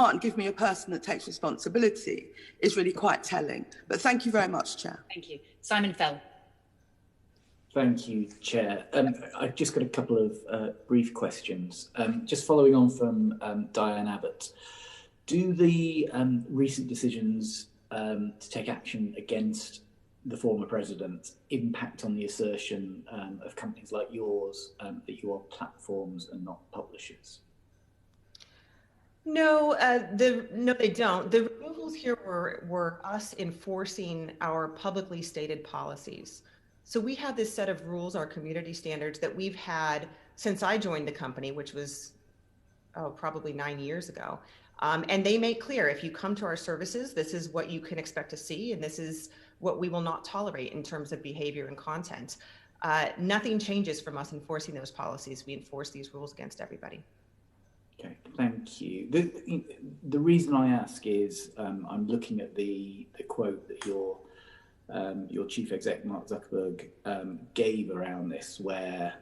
can't give me a person that takes responsibility is really quite telling. But thank you very much, Chair. Thank you. Simon Fell. Thank you, Chair. I've just got a couple of brief questions. Just following on from Diane Abbott, do the recent decisions to take action against the former president impact on the assertion of companies like yours that you are platforms and not publishers? No, no, they don't. The removals here were us enforcing our publicly stated policies. So we have this set of rules, our community standards, that we've had since I joined the company, which was probably 9 years ago. And they make clear, if you come to our services, this is what you can expect to see, and this is what we will not tolerate in terms of behavior and content. Nothing changes from us enforcing those policies. We enforce these rules against everybody. Okay, thank you. The reason I ask is I'm looking at the quote that your chief exec, Mark Zuckerberg, gave around this, where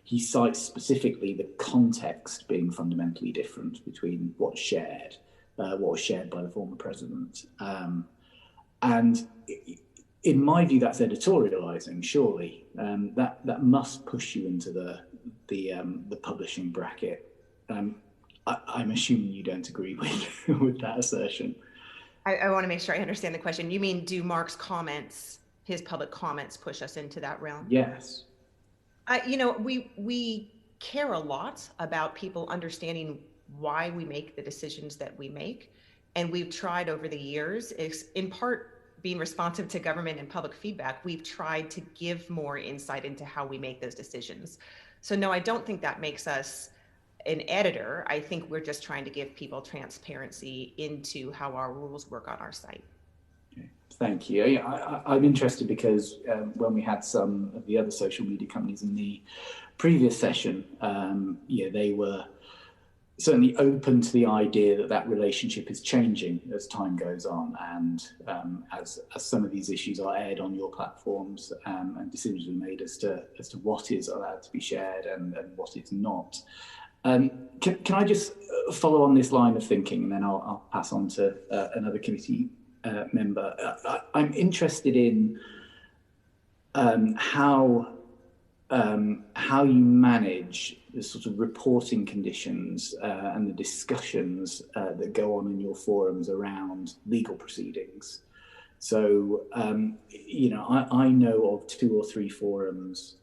he cites specifically the context being fundamentally different between what was shared by the former president. And in my view, that's editorializing, surely. That must push you into the publishing bracket. I'm assuming you don't agree with that assertion. I want to make sure I understand the question. You mean, do Mark's comments, his public comments, push us into that realm? Yes. We care a lot about people understanding why we make the decisions that we make. And we've tried over the years, in part being responsive to government and public feedback, we've tried to give more insight into how we make those decisions. So no, I don't think that makes us an editor. I think we're just trying to give people transparency into how our rules work on our site. Okay, thank you. I'm interested because when we had some of the other social media companies in the previous session, they were certainly open to the idea that relationship is changing as time goes on, and as some of these issues are aired on your platforms and decisions are made as to what is allowed to be shared and what is not. Can I just follow on this line of thinking, and then I'll pass on to another committee member. I'm interested in how you manage the sort of reporting conditions and the discussions that go on in your forums around legal proceedings. So, I know of 2 or 3 forums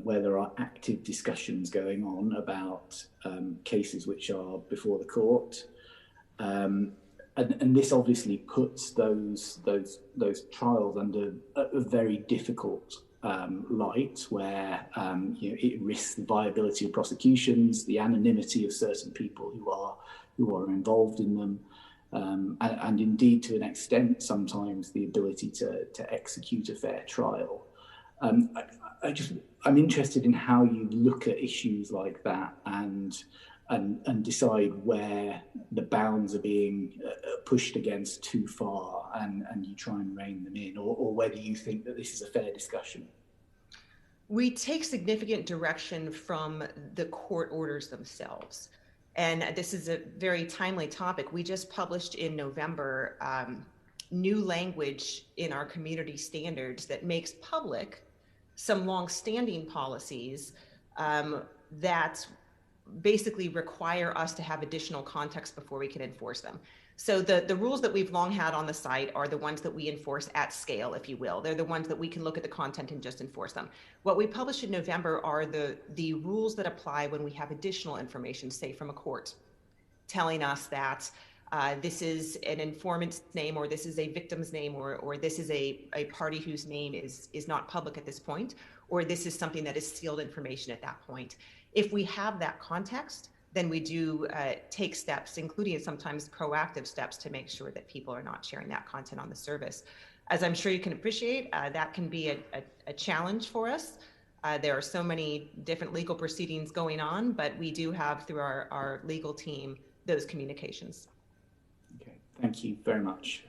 where there are active discussions going on about cases which are before the court, and this obviously puts those trials under a very difficult light, where it risks the viability of prosecutions, the anonymity of certain people who are involved in them, and indeed to an extent sometimes the ability to execute a fair trial. I'm interested in how you look at issues like that and decide where the bounds are being pushed against too far, and you try and rein them in, or whether you think that this is a fair discussion. We take significant direction from the court orders themselves. And this is a very timely topic. We just published in November new language in our community standards that makes public some long-standing policies that basically require us to have additional context before we can enforce them. So the rules that we've long had on the site are the ones that we enforce at scale, if you will. They're the ones that we can look at the content and just enforce them. What we published in November are the rules that apply when we have additional information, say from a court, telling us that this is an informant's name, or this is a victim's name, or this is a party whose name is not public at this point, or this is something that is sealed information at that point. If we have that context, then we do take steps, including sometimes proactive steps, to make sure that people are not sharing that content on the service. As I'm sure you can appreciate, that can be a challenge for us. There are so many different legal proceedings going on, but we do have, through our legal team, those communications. Okay, thank you very much.